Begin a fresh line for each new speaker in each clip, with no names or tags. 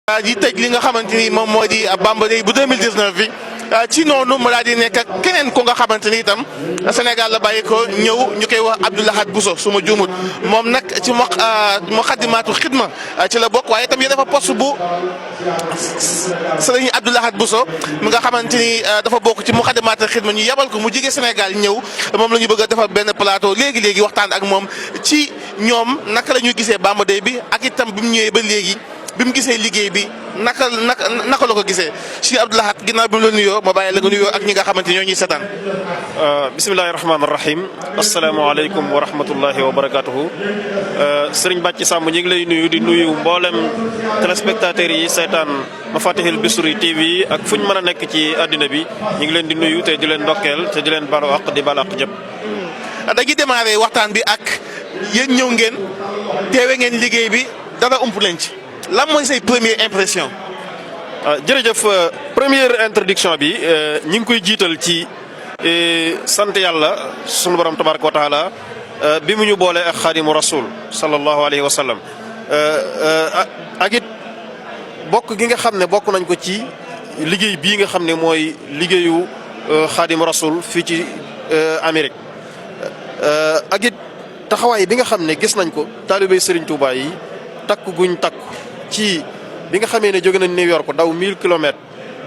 di tëj li nga xamante ni moom moo di Bamba Day bu 2019 bi ci noonu ma daal di nekk ak keneen ko nga xamante ni itam Sénégal la bàyyi ko ñëw ñu koy wax Abdou Lahad Bousso su ma juumut moom nag ci Moukhaddamatoul Khidma ci la bokk waaye itam yéen dafa poste bu sëriñ Abdou Lahad Bousso mi nga xamante ni dafa bokk ci Moukhaddamatoul Khidma ñu yebal ko mu jógee Sénégal ñëw moom la ñu bëgg a defal benn plateau léegi waxtaan ak moom ci ñoom naka la ñuy gisee Bamba Day bi ak itam bi mu ñëwee ba léegi. bi mu gisee liggéey bi naka la ko gisee si Abdou Lahad ginnaaw bi mu la nuyoo ma bàyyi la nga nuyoo ak ñi nga xamante ñoo ñuy seetaan.
bismillahi rahmaani rahim asalaamaaleykum wa rahmatullahi wa barakatuhu sëriñ Bàcci Samb ñi ngi lay nuyu di nuyu mboolem téléspectateurs yi seetaan Mafatihul Bichri TV ak fu ñu mën a nekk ci àddina bi ñu ngi leen di nuyu te di leen ndokkeel te di leen balu àq di balu àq jëpp.
dañuy démarrer waxtaan bi ak yéen ñëw ngeen teewe ngeen liggéey bi dara ump leen ci. lan mooy say première impression.
jërëjëf première introduction bi ñi ngi koy jiital ci sant yàlla sunu borom tabaraka wa taala bi mu ñu boole ak xaadimu rasul sallallahu alayhi wa sallam ak it bokk gi nga xam ne bokk nañ ko ci liggéey bii nga xam ne mooy liggéeyu xaadimu rasul fii ci Amérique ak it taxawaay bi nga xam ne gis nañ ko taalibey Serigne Touba yi takku guñ takku. ci bi nga xamee ne jóge nañ New York daw 1000 kilomètres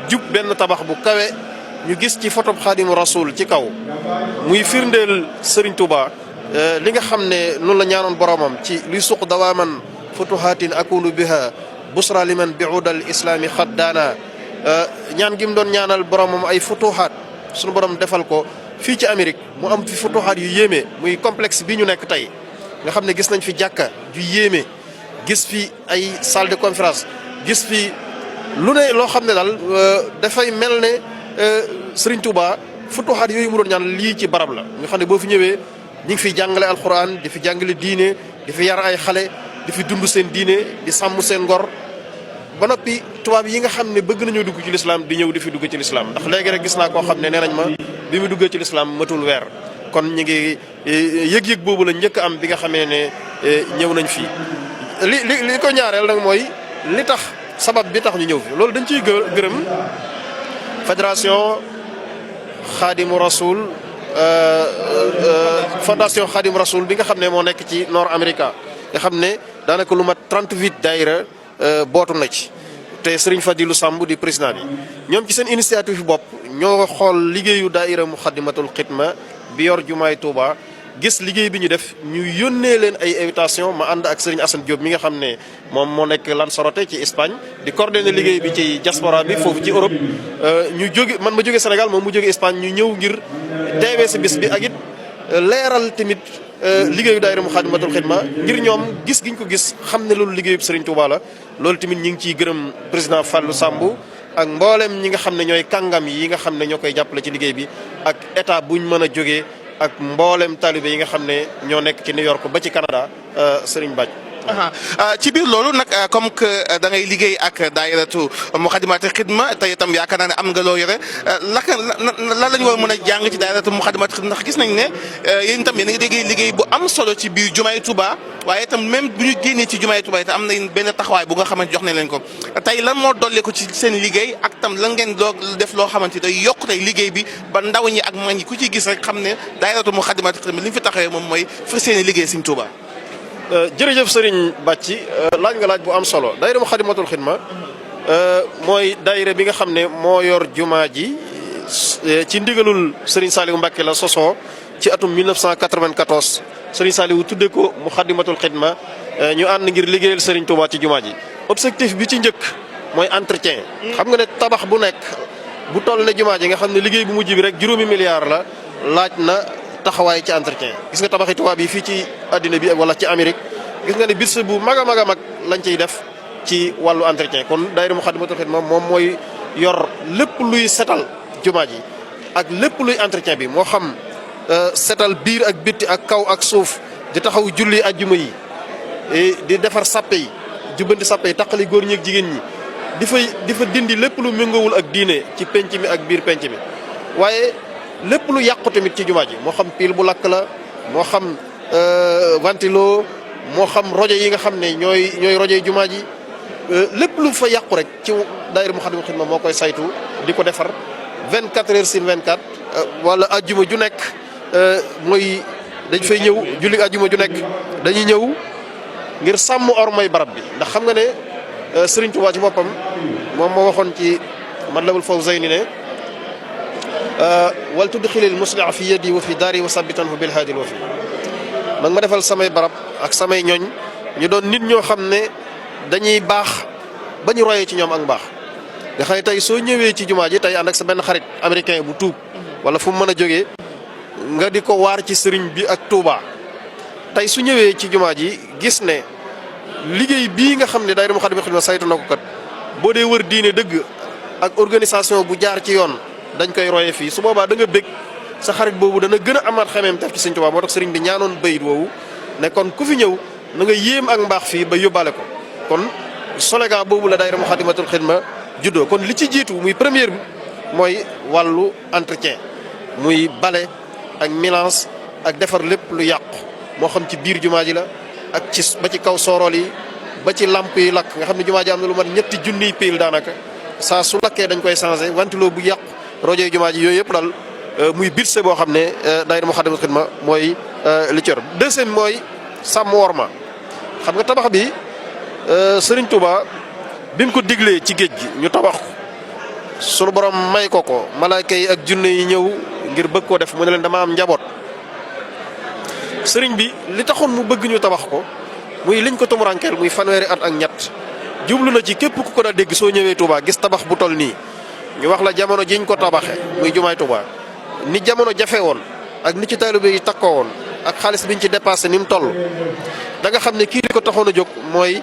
jub benn tabax bu kawe ñu gis ci photo Xaadimu Rasul ci kaw muy firndeel Serigne Touba li nga xam ne noonu la ñaanoon boromam ci luy suq dawaaman futuhaatin akunu biha busra liman biudal islami xaddaana ñaan gi mu doon ñaanal boromam ay futuhaat sunu borom defal ko fii ci Amérique mu am fi futuhaat yu yéeme muy complexe bi ñu nekk tey nga xam ne gis nañ fi jàkka ju yéeme. gis fi ay salle de conférence gis fi lu ne loo xam ne daal dafay mel ne Serigne Touba futuhaat yooyu mu doon ñaan lii ci barab la nga xam ne boo fi ñëwee ñu ngi fiy jàngale alxuraan di fi jàngale diine di fi yar ay xale di fi dund seen diine di sàmm seen ngor ba noppi tubaab yi nga xam ne bëgg nañoo dugg ci lislaam di ñëw di fi dugg ci lislaam ndax léegi rek gis naa koo xam ne nee nañ ma bi mu duggee ci lislaam matul weer kon ñu ngi yëg-yëg boobu la njëkk am bi nga xamee ne ñëw nañ fii. li ko ñaareel nag mooy li tax sabab bi tax ñu ñëw fi loolu dañ ciy gërëm fédération Xaadimu Rasul fondation Xaadimu Rasul bi nga xam ne moo nekk ci Nord America nga xam ne daanaka lu mat 38 daayira bootu na ci te Serigne Fadilou Samb di président bi ñoom ci seen initiative bopp ñoo xool liggéeyu daayira Moukhaddamatoul Khidma bi yor jumaay Touba gis liggéey bi ñu def ñu yónnee leen ay invitation ma ànd ak Serigne Assane Diop mi nga xam ne moom moo nekk Lanzarote ci Espagne di coordonner liggéey bi ci diaspora bi foofu ci Europe ñu jóge man ma jóge Sénégal moom mu jóge Espagne ñu ñëw ngir teewee si bis bi ak it leeral tamit liggéeyu daayira Moukhaddamatoul Khidma ngir ñoom gis giñ ko gis xam ne loolu liggéeyu Serigne Touba la loolu tamit ñi ngi ciy gërëm président Fallou Samb ak mboolem ñi nga xam ne ñooy kàngam yi nga xam ne ñoo koy jàppale ci liggéey bi ak état buñ mën a jógee ak mboolem talibé yi nga xam ne ñoo nekk ci New York ba ci Canada Serigne Badj.
ci biir loolu nag comme que da ngay liggéey ak daayiratu Moukhaddamatoul Khidma te itam yaakaar naa ne am nga loo yore lan la ñu war a mën a jàng ci daayiratu Moukhaddamatoul Khidma ndax gis nañ ne yéen itam yéen a ngi liggéey bu am solo ci biir Jumaay Touba waaye itam même bu ñu génnee ci Jumaay Touba itam am nañ benn taxawaay bu nga xamante jox nañ leen ko tey lan moo dolli ko ci seen liggéey ak tam lan ngeen doo def loo xamante day yokk tey liggéey bi ba ndaw ñi ak mag ñi ku ci gis rek xam ne daayiratu Moukhaddamatoul Khidma li ñu fi taxawee moom mooy fas yéene liggéey Sëriñ Touba.
jërëjëf Serigne Bàcci laaj nga laaj bu am solo daayira Moukhaddamatoul Khidma mooy daayira bi nga xam ne moo yor jumaa ji ci ndigalul Serigne Saliou Mbacké la sosoo ci atum 1994 Serigne Saliou tudde ko Moukhaddamatoul Khidma ñu ànd ngir liggéeyal Serigne Touba ci jumaa ji objectif bi ci njëkk mooy entretien. xam nga ne tabax bu nekk bu toll ne jumaa ji nga xam ne liggéey bu mujj bi rek juróomi milliards la laaj na taxawaay ci entretien gis nga tabaxi tubaab yi fii ci àddina bi wala ci Amérique gis nga ne budget bu mag a mag a mag lañ ciy def ci wàllu entretien kon daayira Moukhaddamatoul Khidma moom mooy yor lépp luy setal jumaa ji ak lépp luy entretien bi moo xam setal biir ak bitti ak kaw ak suuf di taxaw julli ajjuma yi di defar sappe yi jubbanti sappe yi taqali góor ñi ak jigéen ñi di fa dindi lépp lu méngoowul ak diine ci penc mi ak biir penc mi waaye lépp lu yàqu tamit ci jumaa ji moo xam pile bu lakk la moo xam ventilo moo xam rojo yi nga xam ne ñooy rojo jumaa ji lépp lu fa yàqu rek ci daayira Moukhaddamatoul Khidma moo koy saytu di ko defar 24 heures sur 24 wala ajjuma ju nekk mooy dañ fay ñëw julli ajjuma ju nekk dañuy ñëw ngir sàmm ormay barab bi ndax xam nga ne Serigne Touba ci boppam moom moo waxoon ci Matlabul Fawzayni ne wal tudxilil musliha fi yadi wa fi daari wa sabbitanhu bil haadil wafi nag ma defal samay barab ak samay ñoñ ñu doon nit ñoo xam ne dañuy baax ba ñu royee ci ñoom ak baax nga xam ne tey soo ñëwee ci jumaa ji tey ànd ak sa benn xarit américain bu tuub wala fu mu mën a jógee nga di ko waar ci sëriñ bi ak Touba tey su ñëwee ci jumaa ji gis ne liggéey bii nga xam ne daayira Moukhaddamatoul Khidma saytu na ko kat boo dee wër diine dëgg ak organisation bu jaar ci yoon dañ koy royee fii su boobaa da nga bëgg sa xarit boobu dana gën a amaat xemeem tef ci sëriñ Touba moo tax sëriñ bi ñaanoon bayit woowu ne kon ku fi ñëw na nga yéem ak mbaax fii ba yóbbaale ko kon slogan boobu la daayira Moukhaddamatoul Khidma juddoo kon li ci jiitu muy première bi mooy wàllu entretien muy bale ak mélange ak defar lépp lu yàqu moo xam ci biir jumaa ji la ak ci ba ci kaw soorool yi ba ci lamp yi lakk nga xam ne jumaa ji am na lu mat ñetti junniy pile daanaka saa su lakkee dañ koy changé ventilo bu yàqu rojoy jumaa ji yooyu yëpp daal muy budget boo xam ne daayira Moukhaddamatoul Khidma mooy li ci yor deuxième mooy sàmm worma xam nga tabax bi Serigne Touba bi mu ko diglee ci géej gi ñu tabax ko sunu borom may ko malaaka yi ak junne yi ñëw ngir bëgg koo def mu ne leen dama am njaboot sëriñ bi li taxoon mu bëgg ñu tabax ko muy liñ ko tumurankeel muy fanweeri at ak ñett jublu na ci képp ku ko daa dégg soo ñëwee Touba gis tabax bu toll nii ñu wax la jamono jiñ ko tabaxee muy jumaay Touba ni jamono jafe woon ak ni ci taalibe yi takkoo woon ak xaalis biñ ci dépassé ni mu toll da nga xam ne kii li ko taxoon a jóg mooy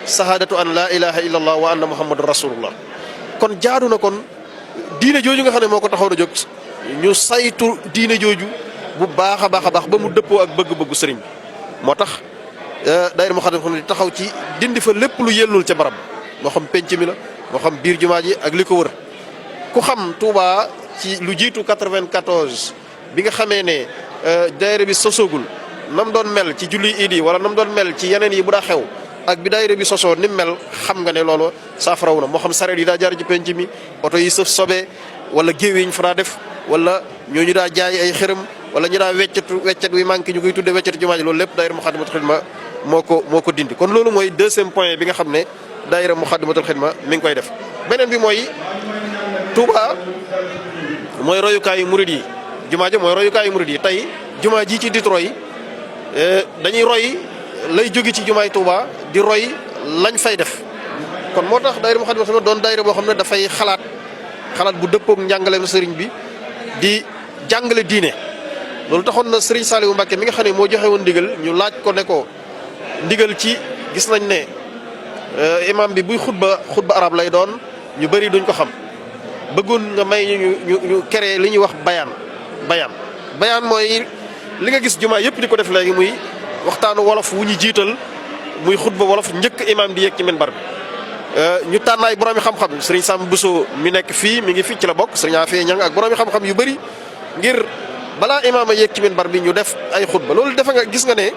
sahaadatu an laa ilaha illa allah wa anna muhammadu rasulullah kon jaadu na kon diine jooju nga xam ne moo ko taxoon a jóg ñu saytu diine jooju bu baax a baax a baax ba mu dëppoo ak bëgg-bëggu sëriñ bi moo tax daayira Moukhaddamatoul Khidma di taxaw ci dindi fa lépp lu yellul ca barab moo xam penc mi la moo xam biir jumaa ji ak li ko wër ku xam Touba ci lu jiitu 94 bi nga xamee ne daayira bi sosogul nam doon mel ci julli iid yi wala nam doon mel ci yeneen yi bu daa xew ak bi daayira bi sosoo ni mel xam nga ne loolu saafarawu na moo xam sareet yi daa jaar ci penc mi oto yi sëf sobee wala géew yi ñu fa daa def wala ñooñu daa jaay ay xërëm wala ñu daa weccet wi manqué ñu koy tudde weccet jumaa ji loolu lépp daayira Moukhaddamatoul Khidma moo ko dindi kon loolu mooy deuxième point bi nga xam ne daayira Moukhaddamatoul Khidma mi ngi koy def beneen bi mooy Touba mooy royukaayu murid yi jumaa ji mooy royukaayu murid yi tey jumaa ji ci Detroit yi dañuy roy lay jóge ci jumaay Touba di roy lañ fay def kon moo tax daayira Moukhaddamatoul Khidma doon daayira boo xam ne dafay xalaat bu dëppook njàngaleem sëriñ bi di jàngale diine loolu taxoon na Serigne Saliou Mbacké mi nga xam ne moo joxe woon ndigal ñu laaj ko ne ko ndigal ci gis nañ ne imam bi buy xutba arab lay doon ñu bëri duñ ko xam bëggoon nga may ñu créé li ñuy wax bayaan mooy li nga gis jumaa yëpp di ko def léegi muy waxtaanu wolof wu ñu jiital muy xutba wolof njëkk imam di yéeg ci minbar bi ñu tànn ay boroomi xam-xam Serigne Sam Bousso mi nekk fii mi ngi fii ci la bokk Serigne Afia Ñang ak boroomi xam-xam yu bëri ngir balaa imaam a yéeg ci minbar bi ñu def ay xutba loolu defe nga gis nga ne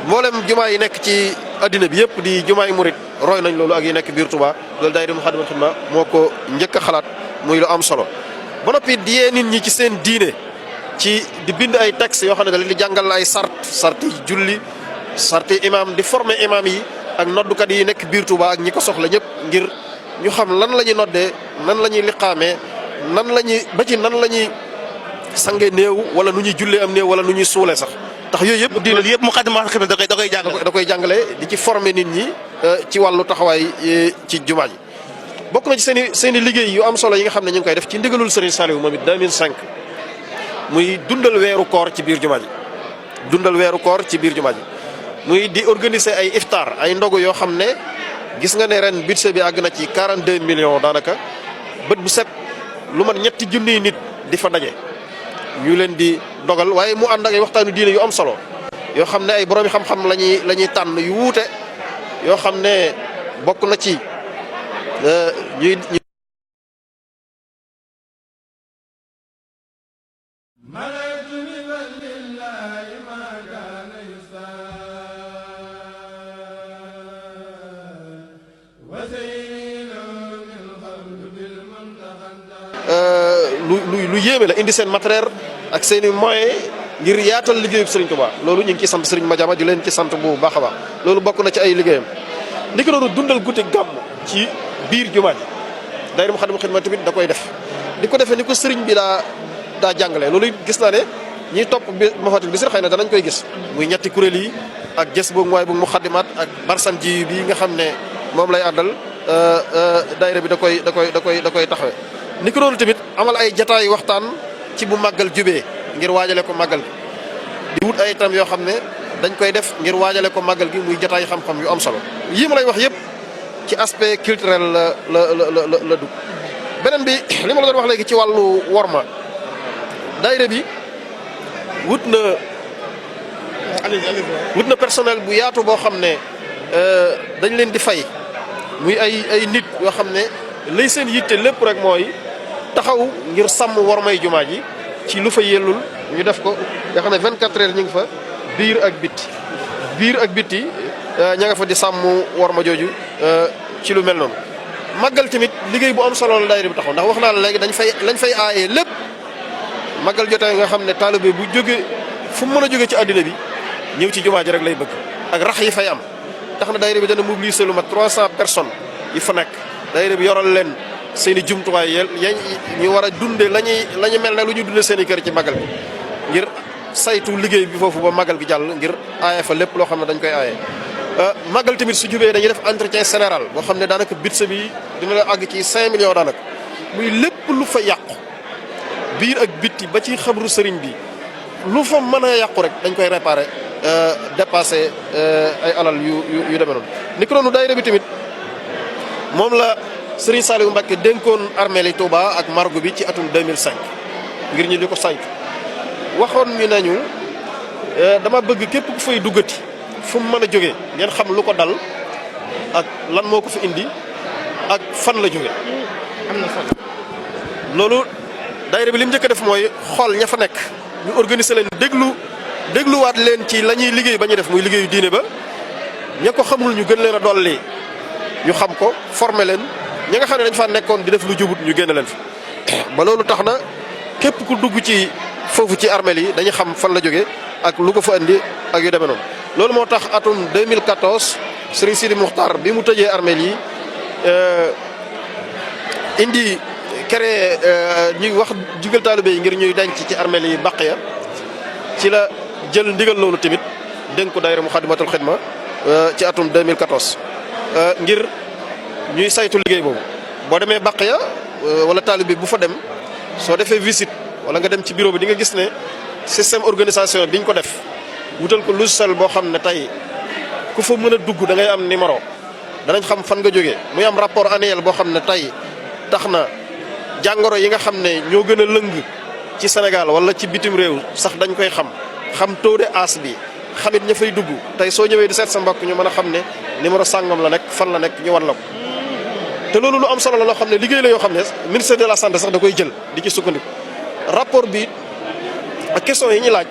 mboolem jumaa yi nekk ci addina bi yëpp di jumaa yi murit roy nañ loolu ak yi nekk biir Touba loolu daayira Moukhaddamatoul Khidma moo ko njëkk a xalaat muy lu am solo ba noppi di yee nit ñi ci seen diine ci di bind ay textes yoo xam ne da leen di jàngal ay sarti julli sarti imaam di former imaam yi ak noddukat yi nekk biir Touba ak ñi ko soxla ñëpp ngir ñu xam lan la ñuy noddee nan la ñuy liqaamee nan la ñuy sange néew wala nu ñuy jullee am néew wala nu ñuy suulee sax tax yooyu yëpp diine yëpp Moukhaddamatoul Khidma da koy jàngale di ci former nit ñi ci wàllu taxawaay ci jumaa ji bokk na ci seen i liggéey yu am solo yi nga xam ne ñu ngi koy def ci ndigalul Serigne Saliou moom it 2005 muy dundal weeru koor ci biir jumaa ji muy di organiser ay iftar ay ndogu yoo xam ne gis nga ne ren budget bi àgg na ci 42 millions daanaka bët bu set lu mat ñetti junniy nit di fa daje ñu leen di dogal waaye mu ànd ak ay waxtaanu diine yu am solo yoo xam ne ay boroomi xam-xam la ñuy tànn yu wuute yoo xam ne bokk na ci ñuy lu yéeme la indi seen matériel ak seen i moyens ngir yaatal liggéeyu Serigne Touba loolu ñu ngi ciy sant Serigne Madiama di leen ci sant bu baax a baax loolu bokk na ci ay liggéeyam. ni ko doon dundal guddi gàmm ci biir jumaa ji daayira Moukhaddamatoul Khidma tamit da koy def di ko defee ni ko Serigne bi daa jàngalee loolu gis naa ne ñiy topp bi Mafaatihul Bichri xëy na danañ koy gis muy ñetti kuréel yi ak jës boog mooy bu Muxaddamaat ak barsan ji bi nga xam ne moom lay àndal daayira bi da koy taxawe ni ko doon tamit amal ay jataay waxtaan ci bu màggal jubee ngir waajale ko màggal gi di wut ay itam yoo xam ne dañ koy def ngir waajale ko màggal gi muy jataay xam-xam yu am solo yii ma lay wax yëpp ci aspect culturel la dugg beneen bi li ma la doon wax léegi ci wàllu worma daayira bi wut na personnel bu yaatu boo xam ne dañ leen di fay muy ay nit yoo xam ne lay seen yitte lépp rek mooy taxaw ngir sàmm wormay jumaa ji ci lu fa yellul ñu def ko nga xam ne 24 heures ñu ngi fa biir ak bitti ña nga fa di sàmm worma jooju ci lu mel noonu. màggal tamit liggéey bu am solo la daayira bi taxaw ndax wax naa la léegi lañ fay aayee lépp màggal jotee nga xam ne taalibe bu jóge fu mu mën a jóge ci àddina bi ñëw ci jumaa ji rek lay bëgg ak rax yi fay am tax na daayira bi dana mobiliser lu mat 300 personnes yi fa nekk daayira bi yoral leen seen i jumtuwaay ñu war a dunde lañu mel ne lu ñu dunde seen i kër ci màggal bi ngir saytu liggéey bi foofu ba màggal gi jàll ngir aaye fa lépp loo xam ne dañ koy aaye màggal tamit su jubee dañuy def entretien général boo xam ne daanaka budget bi dina la àgg ci 5 millions daanaka muy lépp lu fa yàqu biir ak bitti ba ci xabru sëriñ bi lu fa mën a yàqu rek dañ koy réparer dépassé ay alal yu demee noonu ni ko noonu daayira bi tamit moom la Serigne Saliou Mbacké dénkoon armée li Touba ak margo bi ci atum 2005 ngir ñu di ko saytu waxoon ñu nañu dama bëgg képp ku fay duggati fu mu mën a jógee ngeen xam lu ko dal ak lan moo ko fi indi ak fan la jóge am na fan loolu daayira bi li mu njëkk a def mooy xool ña fa nekk ñu organiser leen dégluwaat leen ci la ñuy liggéey ba ñuy def muy liggéeyu diine ba ña ko xamul ñu gën leen a dolli ñu xam ko former leen ñi nga xam ne dañ fa nekkoon di def lu jubut ñu génn leen fi ba loolu tax na képp ku dugg ci foofu ci armeel yi dañuy xam fan la jóge ak lu ko fa indi ak yu demee noonu loolu moo tax atum 2014 Serigne Sidi Muxtaar bi mu tëjee armeel yi indi créé ñuy wax jugal taalibe yi ngir ñuy denc ci armeel yi bàq ya ci la jël ndigal loolu tamit dénk ko daayira Moukhaddamatoul Khidma ci atum 2014 ngir ñuy saytu liggéey boobu boo demee bàq ya wala taalibe bu fa dem soo defee visite wala nga dem ci bureau bi di nga gis ne système organisation bi ñu ko def wutal ko logiciel boo xam ne tey ku fa mën a dugg da ngay am numéro danañ xam fan nga jógee muy am rapport annuel boo xam ne tey tax na jàngoro yi nga xam ne ñoo gën a lëng ci Sénégal wala ci bitim réew sax dañ koy xam taux de as bi xamit ña fay dugg tey soo ñëwee di seet sa mbokk ñu mën a xam ne numéro sàngam la nekk fan la nekk ñu wan la ko te loolu lu am solo la loo xam ne liggéey la yoo xam ne ministère de la santé sax da koy jël di ci sukkandiku rapport bi ak question yi ñuy laaj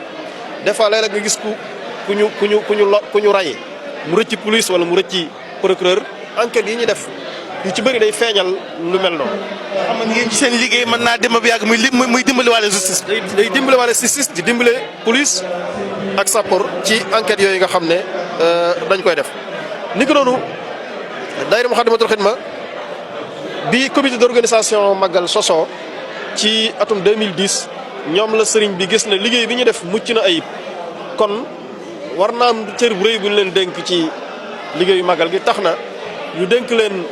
des fois léeg-léeg nga gis ku ñu ray mu rëcc police wala mu rëcc procureur enquête yi ñuy def yu ci bëri day feeñal lu mel noonu.
xam nga ngeen ci seen liggéey mën naa dem ba yàgg muy dimbali waale justice.
day dimbali waale justice di dimbale police ak sapeur ci enquête yooyu nga xam ne dañ koy def. ni ko noonu daayira Moukhaddamatoul Khidma bi comité d'organisation Magal soso ci atum 2010 ñoom la sëriñ bi gis na liggéey bi ñu def mucc na ayib kon war naa am cër bu rëy bu ñu leen dénk ci liggéeyu Magal gi tax na ñu dénk leen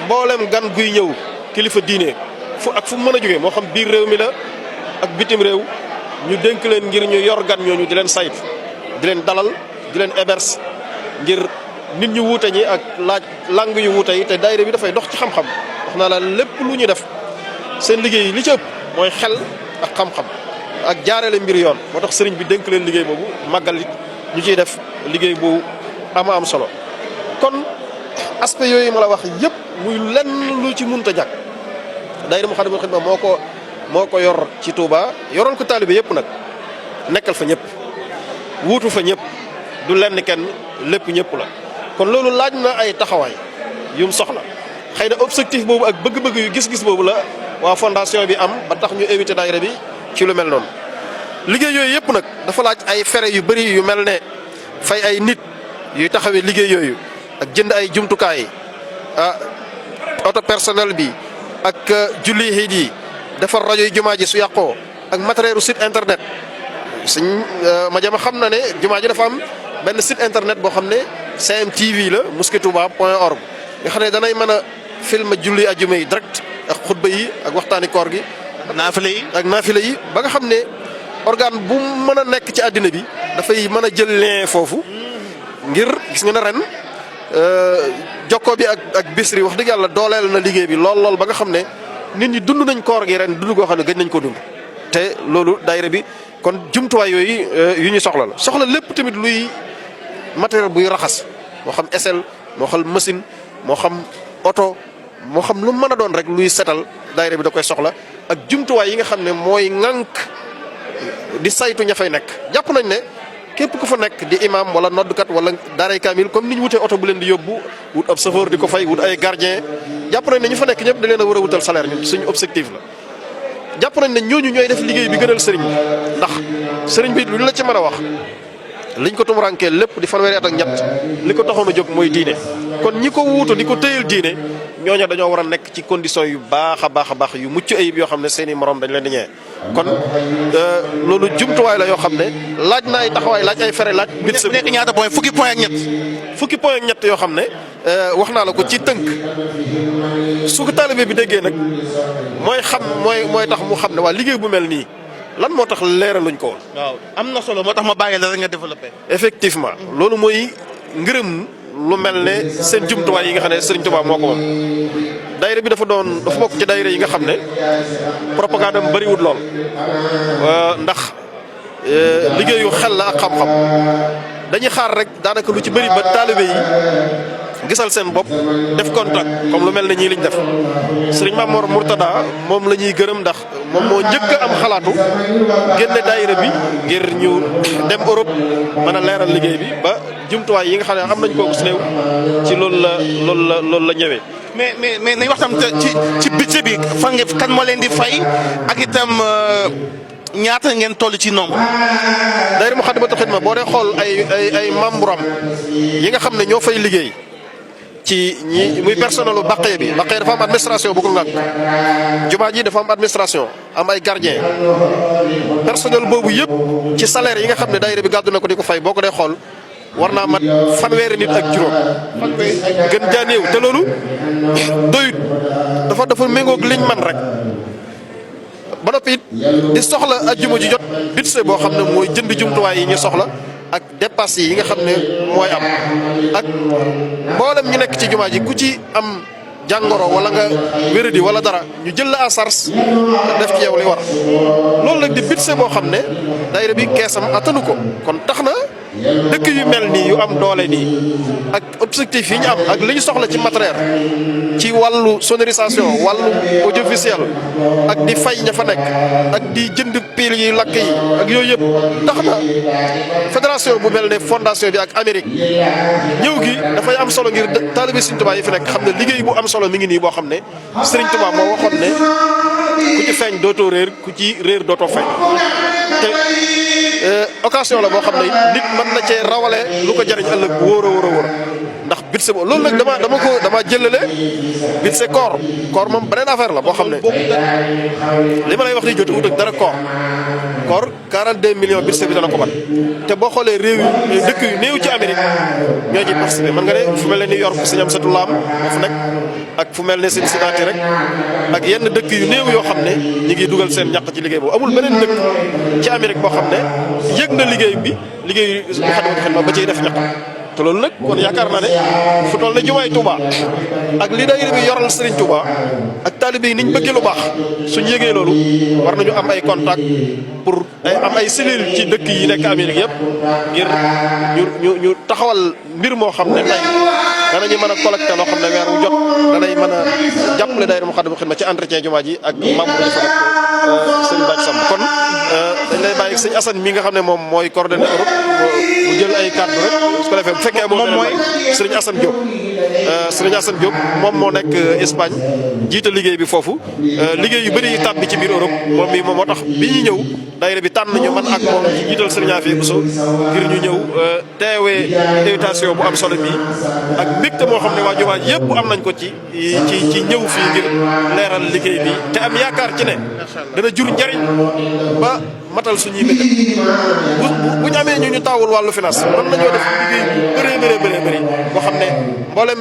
mboolem gan guy ñëw kilifa diine fu mu mën a jógee moo xam biir réew mi la ak bitim réew ñu dénk leen ngir ñu yor gan ñooñu di leen saytu di leen dalal di leen héberge ngir nit ñu wuute ñi ak langue yu wuute yi te daayira bi dafay dox ci xam-xam wax naa la lépp lu ñu def seen liggéey li ci ëpp mooy xel ak xam-xam ak jaarale mbir yoon moo tax sëriñ bi dénk leen liggéey boobu màggal it ñu ciy def liggéey bu am solo kon aspect yooyu ma la wax yëpp muy lenn lu ci munta jàkk daayira Moukhaddamatoul Khidma moo ko yor ci Touba yoroon ko taalibe yëpp nag nekkal fa ñëpp wuutu fa ñëpp du lenn kenn lépp ñëpp la kon loolu laaj na ay taxawaay yum soxla xëy na objectif boobu ak bëgg-bëgg yu gis-gis boobu la waa fondation bi am ba tax ñu invité daayira bi ci lu mel noonu. liggéey yooyu yëpp nag dafa laaj ay fere yu bëri yu mel ne fay ay nit yuy taxawee liggéey yooyu ak jënd ay jumtukaay auto personnel bi ak julli xiit yi defar rajo yi jumaa ji su yàqoo ak matériel site internet suñ ma jama xam na ne jumaa ji dafa am benn site internet boo xam ne CMTV la mosquetouba.org nga xam ne danay mën a film julli ajuma yi direct ak xutba yi ak waxtaani koor gi naafila yi ba nga xam ne organe bu mën a nekk ci àddina bi dafay mën a jël lien foofu ngir gis nga ne ren jokkoo bi ak Bichri wax dëgg yàlla dooleel na liggéey bi lool ba nga xam ne nit ñi dund nañ koor gi ren dund koo xam ne gëj nañ ko dund te loolu daayira bi kon jumtuwaay yooyu yu ñu soxla lépp tamit luy matériel buy raxas moo xam SL moo xam machine moo xam oto moo xam lu mën a doon rek luy setal daayira bi da koy soxla ak jumtuwaay yi nga xam ne mooy ŋànk di saytu ña fay nekk jàpp nañ ne képp ku fa nekk di imam wala noddkat wala daaray kaamil comme ni ñu wutee oto bu leen di yóbbu wut ab chauffeur di ko fay wut ay gardien jàpp nañ ne ñu fa nekk ñëpp da leen a war a wutal salaire ñun suñu objectif la. jàpp nañ ne ñooñu ñooy def liggéey bi gënal sëriñ bi ndax sëriñ bi lu ñu la ci mën a wax liñ ko tumurankee lépp di fanweeri at ak ñett li ko taxoon a jóg mooy diine kon ñi ko wuutu di ko téyal diine ñooñu dañoo war a nekk ci condition yu baax a baax yu mucc ayib yoo xam ne seeni morom dañ leen di ñëwee kon loolu jumtuwaay la yoo xam ne laaj na ay taxawaay laaj ay fere laaj.
nekk ñaata point fukki point ak ñett
yoo xam ne wax naa la ko ci tënk su ko taalibe bi déggee nag mooy tax mu xam ne waa liggéey bu mel nii lan moo tax leeraluñ ko woon.
waaw am na solo moo tax ma bàyyi la rek nga développé.
effectivement loolu mooy ngërëm lu mel ne seen jumtuwaay yi nga xam ne Serigne Touba moo ko moom daayira bi dafa bokk ci daayira yi nga xam ne propagande am bëriwul lool ndax liggéeyu xel la ak xam-xam dañuy xaar rek daanaka lu ci bëri ba taalibe yi gisal seen bopp def contact comme lu mel ne ñii liñ def Serigne Mamour Mourtada moom la ñuy gërëm ndax moom moo njëkk a am xalaatu génne daayira bi ngir ñu dem Europe mën a leeral liggéey bi ba jumtuwaay yi nga xam ne am nañ kooku si néew ci loolu la ñëwee.
mais nañ wax tam ci budget bi kan moo leen di fay ak itam ñaata ngeen toll ci nombre.
daayira Moukhaddamatoul Khidma boo dee xool ay membre am yi nga xam ne ñoo fay liggéey. ci ñi muy personnelu baqee bi baqee dafa am administration bu ko ngànk jumaa ji dafa am administration am ay gardien personnel boobu yëpp ci salaire yi nga xam ne daayira bi gàddu na ko di ko fay boo ko dee xool war naa mat fanweeri nit ak juróom gën jaanéew te loolu doyut dafa méngoog liñ man rek ba noppi it di soxla ajjuma ji jot budget boo xam ne mooy jënd jumtuwaay yi ñu soxla ak dépasse yi nga xam ne mooy am ak mboolem ñu nekk ci jumaa ji ku ci am jàngoro wala nga wéradi wala dara ñu jël la à charge def ci yow li war loolu nag di budget boo xam ne daayira bi keesam attanu ko kon tax na dëkk yu mel nii yu am doole nii ak objectif yi ñu am ak li ñu soxla ci matériel ci wàllu sonorisation wàllu audiovisuel ak di fay ña fa nekk ak di jënd pile yi lakk yi ak yooyu yëpp tax na fédération bu mel ne fondation bi ak Amérique ñëw gi dafay am solo ngir taalibe Serigne Touba yi fi nekk xam ne liggéey bu am solo mi ngi nii boo xam ne Serigne Touba moo waxoon ne ku ci feeñ dootoo réer ku ci réer dootoo feeñ te occasion la boo xam ne nit mën na cee rawale lu ko jariñ ëllëg wóor a wóor ndax budget boobu loolu nag dama jëlale budget koor moom beneen affaire la boo xam ne li ma lay wax ni jot wut ak dara koor 42 millions budget bi dana ko mat te boo xoolee réew yi dëkk yu néew ci Amérique ñoo ci participé man nga ne fu mel ne New York Sëñ Amsatu Laam moo fa nekk ak fu mel ne Cincinnati rek ak yenn dëkk yu néew yoo xam ne ñi ngi dugal seen ñàq ci liggéey boobu amul beneen dëkk ci Amérique boo xam ne yëg na liggéey bi liggéey Moukhaddamatoul Khidma ba ciy def ñàq te loolu nag kon yaakaar naa ne fu toll ne jumaay Touba ak li daayira bi yoral Serigne Touba ak taalibe yi niñ bëggee lu baax suñ yëgee loolu war nañu am ay contact pour am ay cellules ci dëkk yi nekk Amérique yëpp ngir ñu taxawal mbir moo xam ne tey danañu mën a collecté loo xam ne weer wu jot danay mën a jàppale daayira Moukhaddamatoul Khidma ci entretien jumaa ji ak membre yi fa nekk sëñ Bac Samb kon dañ lay bàyyi sëñ Assane mi nga xam ne moom mooy coordonné Europe mu jël ay kàddu rek su ko defee bu fekkee moom mooy sëriñ Assane Diop. Sëriñ Assane Diop moom moo nekk Espagne jiite liggéey bi foofu liggéey yu bëri tàbbi ci biir Europe moom mi moom moo tax bi ñu ñëw daayira bi tànn ñu man ak moom ci jiital sëriñ Afia Bousso ngir ñu ñëw teewee invitation bu am solo bi ak mbégte moo xam ne waa jumaa ji yëpp am nañ ko ci ñëw fii ngir leeral liggéey bi te am yaakaar ci ne dana jur njariñ ba matal suñuy mbégte bu ñu amee ñu taawul wàllu finance mën nañoo def liggéey bu bëree bëri boo xam ne mboolem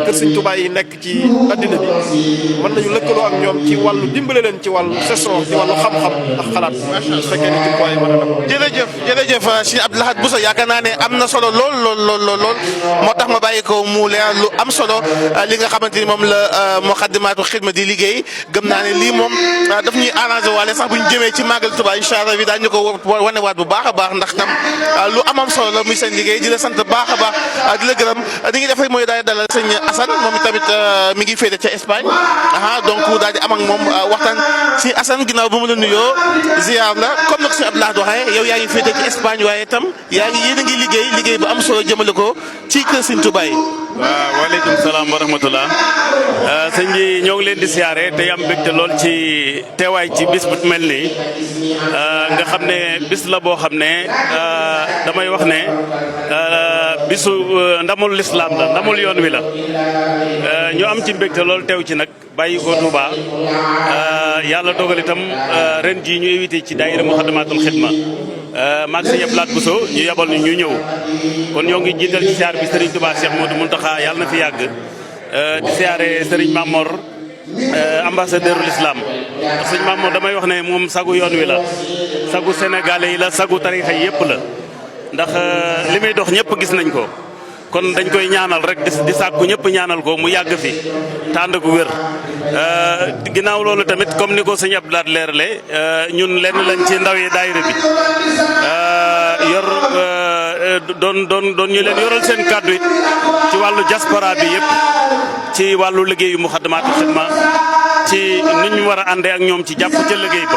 kër Sëriñ Tuubaa yi nekk ci addina bi mën nañu lëkkaloo ak ñoom ci wàllu dimbale leen ci wàllu session ci wàllu xam-xam ak xalaat su fekkee ne jumtuwaay yi mën a def.
jërëjëf Sëriñ Abdou Lahad Bousso yaakaar naa ne am na solo lool moo tax ma bàyyi ko mu leer lu am solo li nga xamante ni moom la Moukhaddamatoul Khidma di liggéey gëm naa ne lii moom daf ñuy arrangé waale sax bu ñu jëmee ci màggal Tuubaa incha allah bi daañu ko wanewaat bu baax a baax ndax tam lu amam solo la muy seen liggéey di la sant baax a baax di la gërëm li ngi def rek mooy daal di dalal sëñ Assane moom tamit mi ngi féete ca Espagne donc daal di am ak moom waxtaan si Assane ginnaaw bu ma la nuyoo ziar la comme nag si Abdou Lahad waxee yow yaa ngi féete ci Espagne waaye itam yéen a ngi liggéey bu am solo jëmale ko ci kër Sëñ Tuubaa yi.
waaw waaleykum salaam wa rahmatullah sëñ bi ñoo ngi leen di siyaare te am mbégte lool ci teewaay ci bis bu mel nii nga xam ne bis la boo xam ne damay wax ne bisu ndamul lislaam la ndamul yoon wi la ñu am ci mbégte lool teew ci nag bàyyi ko Touba yàlla dogal itam ren jii ñu invité ci daayira Moukhaddamatoul Khidma maag sëñ Abdou Lahad Bousso ñu yabal ñu ñëw kon ñoo ngi jiital ci siyaar bi Serigne Touba Cheikh Modou Mountakha yàlla na fi yàgg di siyaare Serigne Mamor ambassadeur l'islam sëñ Mamor damay wax ne moom sagu yoon wi la sagu sénégalais yi la sagu tarixa yi yëpp la ndax li muy dox ñëpp gis nañ ko kon dañ koy ñaanal rek di sàkku ñëpp ñaanal ko mu yàgg fi tànd gu wér ginnaaw loolu tamit comme ni ko sëñ Abdou Lahad leerale ñun lenn lañ ci ndaw yi daayira bi yor doon ñu leen yoral seen kàddu it ci wàllu diaspora bi yëpp ci wàllu liggéeyu Moukhaddamatoul Khidma ci ni ñu war a àndee ak ñoom ci jàpp ca liggéey ba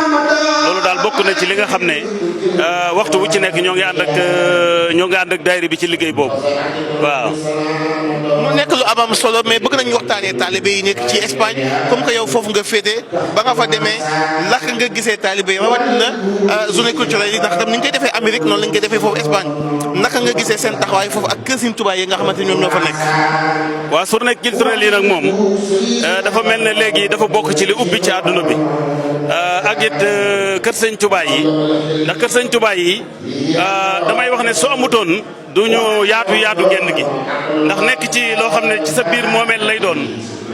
loolu daal bokk na ci li nga xam ne waxtu wu ci nekk ñoo ngi ànd ak daayira bi ci liggéey boobu waaw.
mu nekk lu amam solo mais bëgg nañu waxtaanee taalibe yi nekk ci Espagne comme que yow foofu nga féete ba nga fa demee lak nga gisee taalibe yi rawatina journée culturelle yi ndax tam ni ñu koy defee Amérique noonu lañ koy defee foofu Espagne naka nga gisee seen taxawaay foofu ak kër Sëriñ Tuubaa yi nga xamante ñoom ñoo fa nekk.
waaw journée culturelle yi nag moom dafa mel ne léegi dafa bokk ci li ubbi ci àdduna bi ak it kër Sëriñ Tuubaa yi ndax kër Sëriñ Tuubaa yi damay wax ne su amutoon du ñu yaatu genn gi ndax nekk ci loo xam ne ci sa biir moomeel lay doon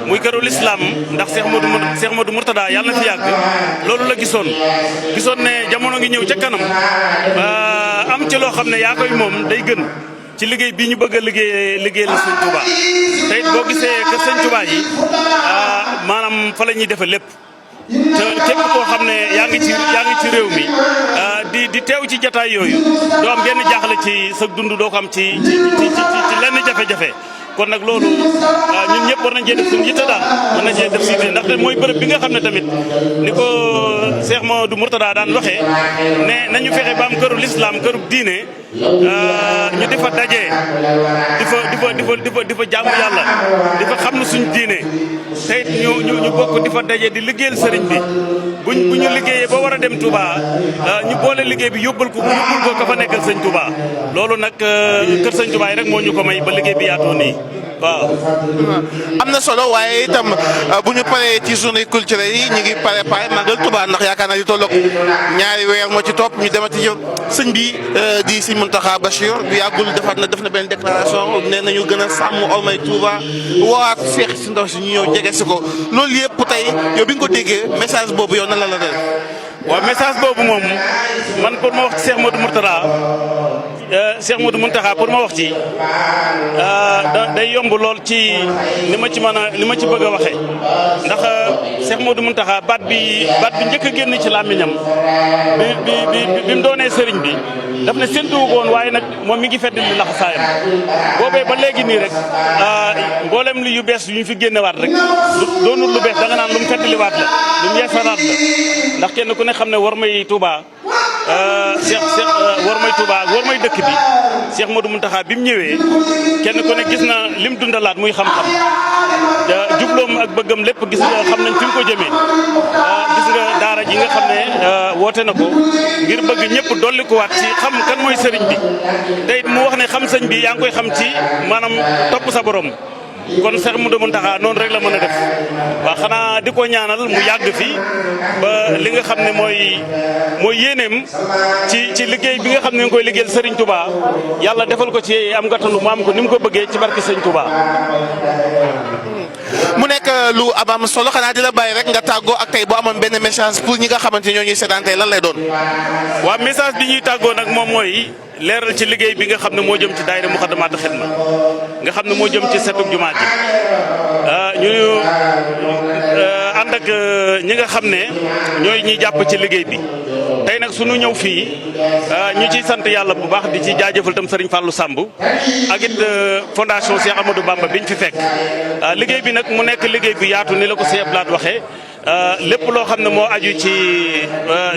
muy këru lislaam ndax Cheikh Modou Mourtada yàlla na fi yàgg loolu la gisoon ne jamono ngi ñëw ca kanam am ci loo xam ne yaa koy moom day gën ci liggéey bi ñu bëgg a liggéeyal Sëñ Tuubaa te it boo gisee kër Sëñ Tuubaa yi maanaam fa la ñuy defe lépp te képp koo xam ne yaa ngi ci réew mi di teew ci jataay yooyu doo am benn jaaxle ci sa dund doo ko am ci lenn jafe-jafe kon nag loolu ñun ñëpp war nañ cee def suñu yitte daal war nañ cee def si yitte ndaxte mooy bërëb bi nga xam ne tamit ni ko Cheikh Modou Mourtada daan waxee ne nañu fexe ba am këru lislaam këru diine ñu di fa daje di fa jaamu yàlla di fa xam ne suñu diine te it ñu bokk di fa daje di liggéeyal sëriñ bi bu ñu liggéeyee ba war a dem Touba ñu boole liggéey bi yóbbul ko ka fa nekkal sëñ Touba loolu nag kër sëñ Touba yi rek moo ñu ko may ba liggéey bi yaatoo nii waaw.
am na solo waaye itam bu ñu paree ci journée culturelle yi ñu ngi préparé Magal Touba ndax yaakaar naa di tolloog ñaari weer moo ci topp ñu demati ci sëñ bi di sëñ Mountakha Bachir bu yàggul def na benn déclaration nee nañu gën a sàmm ormay Touba waat seex si ndaw si ñu ñëw jege si ko loolu yëpp tey yow bi nga ko déggee message boobu yow nan la def.
waaw message boobu moom man pour ma wax ci Cheikh Modou Mourtada Cheikh Modou Mountakha pour ma wax ci day yomb lool ci ni ma ci bëgg a waxee ndax Cheikh Modou Mountakha baat bi njëkk a génn ci làmmiñam bi mu doonee sëriñ bi daf ne séntuwu ko woon waaye nag moom mi ngi fedd li laxasaayam boobee ba léegi nii rek mboolem li yu bees yu ñu fi génnewaat rek doonul lu bees da nga naan lu mu feddliwaat la lu mu yeesalaat la ndax kenn ku ne xam ne war may Touba war may Touba war may dëkk bi Cheikh Modou Mountakha bi mu ñëwee kenn ku ne gis na lim dundalaat muy xam-xam jubloom ak bëggam lépp gis nga xam nañ fi mu ko jëmee gis nga daara ji nga xam ne woote na ko ngir bëgg ñëpp dolli ko waat ci xam kan mooy sëriñ bi te it mu wax ne xam sëñ bi yaa ngi koy xam ci maanaam topp sa borom kon Cheikh Modou Mountakha noonu rek la mën a def waaw xanaa di ko ñaanal mu yàgg fi ba li nga xam ne mooy yéeneem ci liggéey bi nga xam ne nga koy liggéeyal Serigne Touba yàlla defal ko ci am gàttandu mu am ko ni mu ko bëggee ci barke Serigne Touba.
mu nekk lu am solo xanaa di la bàyyi rek nga tàggoo ak tey boo amoon benn message pour ñi nga xamante ñoo ñuy seetaan tey lan lay doon.
waaw message bi ñuy tàggoo nag moom mooy leeral ci liggéey bi nga xam ne moo jëm ci daayira Moukhaddamatoul Khidma nga xam ne moo jëm ci setug jumaa ji ñu ànd ak ñi nga xam ne ñooy ñuy jàpp ci liggéey bi tey nag sunu ñëw fii ñu ciy sant yàlla bu baax di ci jaajëfal tam Serigne Fallou Samb ak it fondation Cheikh Amadou Bamba biñ fi fekk liggéey bi nag mu nekk liggéey bi yaatu ni la ko Cheikh Blad waxee lépp loo xam ne moo aju ci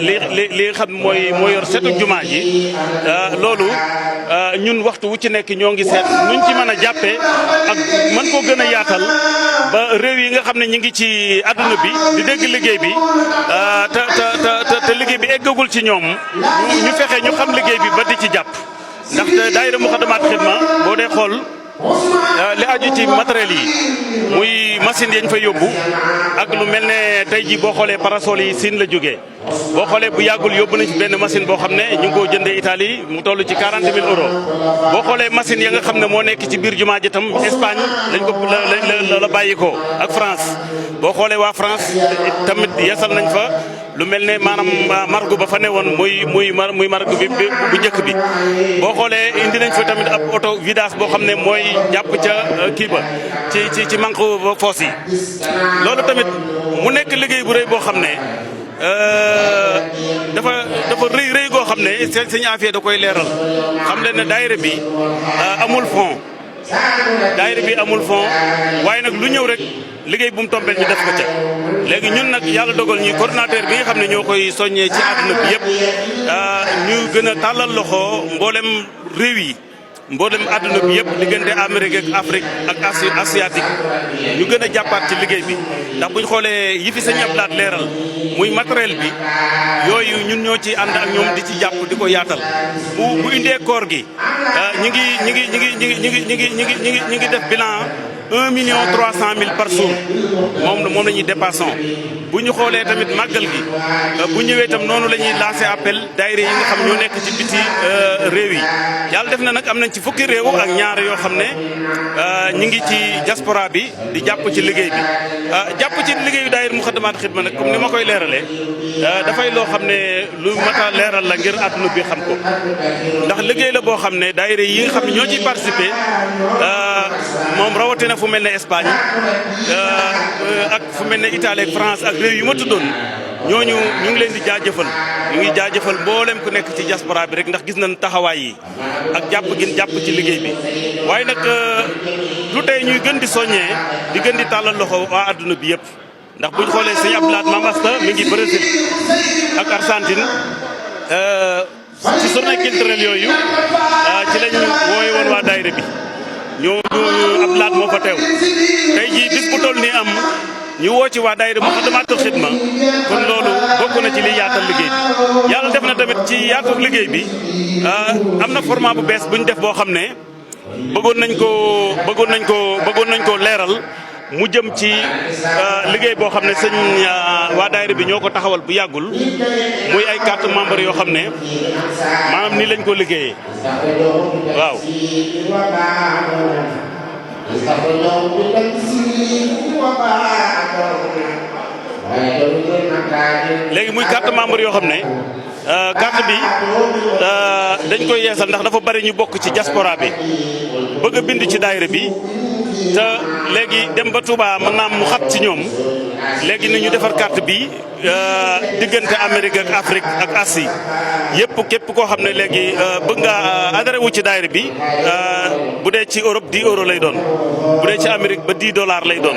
li nga xam ne mooy yor setu jumaa ji loolu ñun waxtu wu ci nekk ñoo ngi seet nuñ ci mën a jàppee ak mën koo gën a yaatal ba réew yi nga xam ne ñu ngi ci adduna bi di dégg liggéey bi te liggéey bi eggagul ci ñoom ñu fexe ñu xam liggéey bi ba di ci jàpp ndax daayira Moukhaddamatoul Khidma boo dee xool li aju ci matériel yi muy machine yañ fa yóbbu ak lu mel ne tey jii boo xoolee parasol yi Siin la jógee boo xoolee bu yàggul yóbbu nañ ci benn machine boo xam ne ñu ngi koo jëndee Italie mu toll ci 40 000 euros boo xoolee machine ya nga xam ne moo nekk ci biir jumaa ji tam Espagne lañ ko la bàyyi ko ak France boo xoolee waa France tamit yeesal nañ fa lu mel ne maanaam margu ba fa newoon muy margu bi bu njëkk bi boo xoolee indi nañ fa tamit ab auto vidange boo xam ne mooy jàpp ca kii ba ci manque foos yi loolu tamit mu nekk liggéey bu rëy boo xam ne dafa rëy goo xam ne sëñ Afia da koy leeral xam leen ne daayira bi amul fond daayira bi amul fond waaye nag lu ñëw rek liggéey bu mu tombeel ñu def ko ca léegi ñun nag yàlla dogal ñi coordinateur bi nga xam ne ñoo koy soññee ci àdduna bi yëpp ñu gën a tàllal loxo mboolem réew yi mboolem àdduna bi yëpp diggante Amérique ak Afrique ak asiatique ñu gën a jàppaat ci liggéey bi ndax buñ xoolee yi fi Sëñ Abdou Lahad leeral muy matériel bi yooyu ñun ñoo ci ànd ak ñoom di ci jàpp di ko yaatal bu indee koor gi ñi ngi def bilan 1,3 million par jour moom la ñuy dépassons bu ñu xoolee tamit màggal gi bu ñëwee itam noonu la ñuy lancé appel daayira yi nga xam ñoo nekk ci biti réew yi yàlla def na nag am nañ ci fukki réew ak ñaar yoo xam ne ñi ngi ci diaspora bi di jàpp ci liggéey bi jàpp ci liggéeyu daayira Moukhaddamatoul Khidma nag comme ni ma koy leeralee dafay loo xam ne lu mat a leeral la ngir àdduna bi xam ko ndax liggéey la boo xam ne daayira yi nga xam ne ñoo ciy participé moom rawatina fu mel ne Espagne ak fu mel ne Italie ak France ak réew yu ma tuddoon ñooñu ñu ngi leen di jaajëfal ñu ngi jaajëfal mboolem ku nekk ci diaspora bi rek ndax gis nañ taxawaay yi ak jàpp gin jàpp ci liggéey bi waaye nag lu tey ñuy gën di soññee di gën di tàllal loxo waa adduna bi yëpp ndax buñ xoolee Sëñ Abdou Lahad Mame Asta mi ngi Brésil ak Argentine ci journée culturelle yooyu ci lañ wooye woon waa daayira bi ñoo Abdou Lahad moo fa teew tey jii bis bu toll nii am ñu woo ci waa daayira Moukhaddamatoul Khidma kon loolu bokk na ci li yaatal liggéey bi yàlla def na tamit ci yaatal liggéey bi am na format bu bees bu ñu def boo xam ne bëggoon nañ ko leeral mu jëm ci liggéey boo xam ne sëñ waa daayira bi ñoo ko taxawal bu yàggul muy ay carte membre yoo xam ne maanaam nii lañ ko liggéeyee waaw. léegi muy carte membre yoo xam ne carte bi dañ koy yeesal ndax dafa bari ñu bokk ci diaspora bi bëgg a bind ci daayira bi te léegi dem ba Touba mën naa mu xat ci ñoom léegi ni ñu defar carte bi diggante Amérique ak Afrique ak Asie yëpp képp koo xam ne léegi bëgg nga adhéré wu ci daayira bi bu dee ci Europe 10 euros lay doon bu dee ci Amérique ba $10 lay doon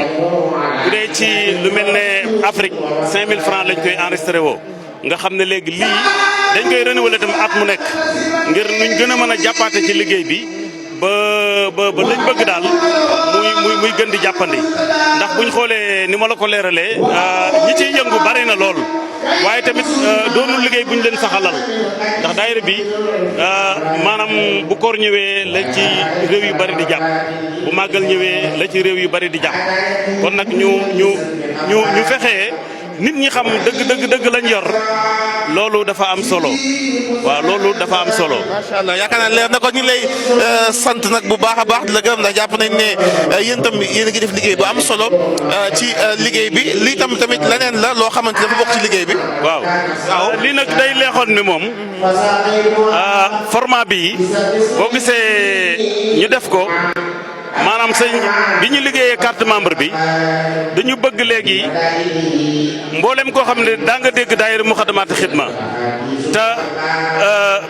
bu dee ci lu mel ne Afrique 5000 francs lañ koy enregistré woo nga xam ne léegi lii dañ koy renouveler tam at mu nekk ngir nuñ gën a mën a jàppaate ci liggéey bi ba lañ bëgg daal muy gën di jàppandi ndax buñ xoolee ni ma la ko leeralee ñi ciy yëngu bari na lool waaye tamit doonul liggéey buñ leen saxalal ndax daayira bi maanaam bu koor ñëwee la ci réew yu bari di jàpp bu màggal ñëwee la ci réew yu bari di jàpp kon nag ñu fexee nit ñi xam dëgg lañ yor loolu dafa am solo waaw loolu dafa am solo.
macha allah yaakaar naa leer na ko ñu lay sant nag bu baax a baax di la gërëm ndax jàpp nañ ne yéen tam yéen a ngi def liggéey bu am solo ci liggéey bi lii tamit leneen la loo xamante dafa bokk ci liggéey bi.
waaw lii nag day leexoon ni moom format bi boo gisee ñu def ko. maanaam sëñ bi ñu liggéeyee carte membre bi dañu bëgg léegi mboolem koo xam ne daa nga dégg daayira Moukhaddamatoul Khidma te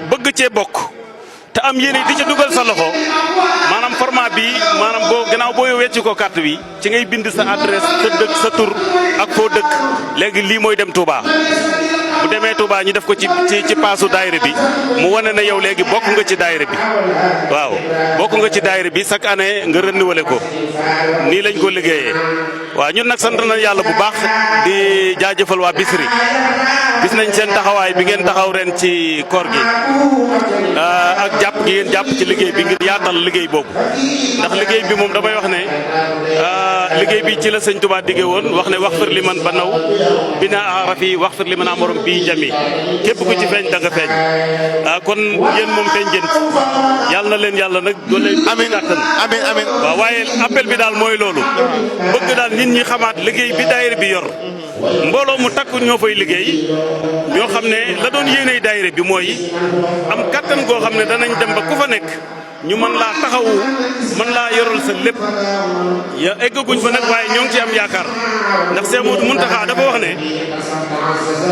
bëgg cee bokk te am yéene di ci dugal sa loxo maanaam format bi maanaam boo gannaaw boo wecci ko carte bi ci ngay bind sa adresse sa dëkk sa tur ak foo dëkk léegi lii mooy dem Touba. bu demee Touba ñu def ko ci paasu daayira bi mu wane na yow léegi bokk nga ci daayira bi waaw bokk nga ci daayira bi chaque année nga renouvelé ko nii lañ ko liggéeyee waaw ñun nag sant nañ yàlla bu baax di jaajëfal waa Bichri gis nañ seen taxawaay bi ngeen taxaw ren ci koor gi ak jàpp gi ngeen jàpp ci liggéey bi ngir yaatal liggéey boobu ndax liggéey bi moom damay wax ne liggéey bi ci la sëñ Touba diggee woon wax ne wax fir li man banaw bina arafi wax fir li man amorom bi jami képp ku ci feeñ da nga feeñ kon yéen moom feeñ ngeen yàlla na leen yàlla nag doole amiin amiin waaw waaye appel bi daal mooy loolu bëgg daal nit ñi xamaat liggéey bi daayira bi yor mbooloo mu takku ñoo fay liggéey ñoo xam ne la doon yéeney daayira bi mooy am kattan goo xam ne danañ dem ba ku fa nekk ñu mën laa taxawu mën laa yoral sa lépp ya eggaguñ fa nag waaye ñoo ngi ci am yaakaar ndax Seex Moodu Muntaxa dafa wax ne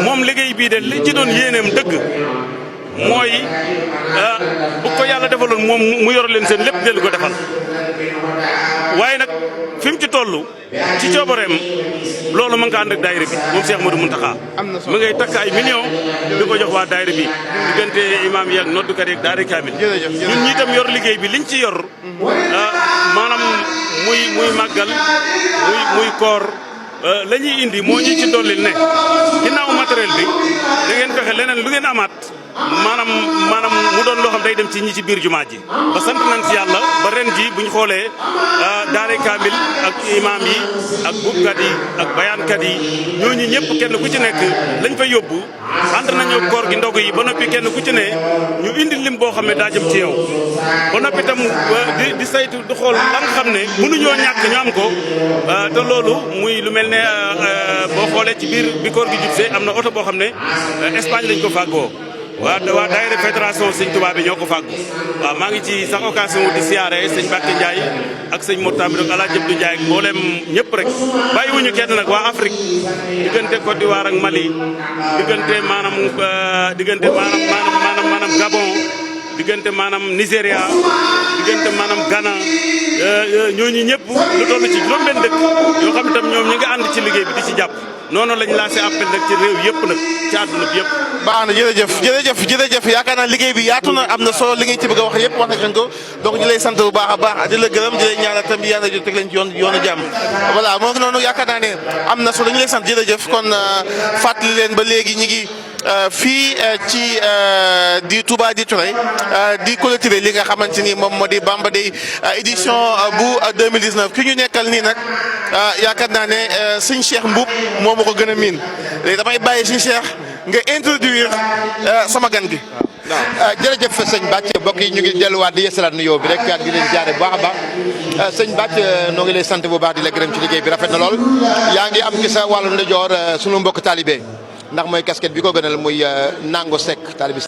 moom liggéey bii de li ci doon yéeneem dëgg mooy bu ko yàlla defaloon moom mu yor leen seen lépp dellu ko defal waaye nag fi mu ci toll ci coobareem loolu ma nga ko ànd ak daayira bi moom Seex Moodu Muntaxa mu ngay takk ay millions di ko jox waa daayira bi diggante imaam yi ak noddukat yi ak daara kaamil ñun ñi tam yor liggéey bi liñ ci yor maanaam muy màggal muy koor la ñuy indi moo ñu ci dollil ne ginnaaw matériel bi da ngeen fexe leneen lu ngeen amaat maanaam mu doon loo xam day dem ci ñi ci biir jumaa ji ba sant nañ ci yàlla ba ren ji buñ xoolee daare kaamil ak imaam yi ak buubkat yi ak bayaankat yi ñooñu ñëpp kenn ku ci nekk lañ fa yóbbu ànd nañoo koor gi ndog yi ba noppi kenn ku ci ne ñu indi lim boo xam ne daa jëm ci yow ba noppi tam di saytu di xool la nga xam ne mënuñoo ñàkk ñu am ko te loolu muy lu mel ne boo xoolee ci biir bi koor gi jubsee am na oto boo xam ne Espagne lañ ko fàggoo waa daayira fédération sëñ Touba bi ñoo ko fàggu waaw maa ngi ci sax occasion di siyaare sëñ Mbacke Ndiaye ak sëñ Mourtam bi ak El Hadj Abdou Ndiaye ak mboolem ñëpp rek bàyyiwuñu kenn nag waa Afrique diggante Côte d'Ivoire ak Mali diggante maanaam Gabon diggante maanaam Nigéria diggante maanaam Ghana ñooñu ñëpp lu toll ci juróom-benn dëkk yoo xam itam ñoom ñi nga ànd ci liggéey bi di ci jàpp noonu lañ lancé appel nag ci réew yëpp nag ci àdduna bi yëpp.
baax na jërëjëf yaakaar naa liggéey bi yaatu na am na solo li ngeen ci bëgg a wax yëpp wax nañ ko donc ñu lay sant bu baax a baax di la gërëm di lay ñaanal tam yàlla teg leen ci yoonu jàmm voilà moo ngi noonu yaakaar naa ne am na solo ñu lay sant jërëjëf kon fàttali leen ba léegi ñi ngi fii ci di Touba di Touré di collecté li nga xamante ni moom moo di Bamba Day édition bu 2019 ki ñu nekkal nii nag yaakaar naa ne sëñ Cheikh Mboup moo ma ko gën a miin léegi damay bàyyi sëñ Cheikh nga introduire sama gan gi.
waaw jërëjëf sëñ Bàcc mbokk yi ñu ngi delluwaat di yeesalaat nuyoo bi rek ak di leen jaare bu baax a baax sëñ Bàcc noo ngi lay sant bu baax di la gërëm ci liggéey bi rafet na lool yaa ngi am ci sa wàllu ndijoor sunu mbokk taalibe ndax mooy casquette bi ko gënal muy Nango Seck taalibi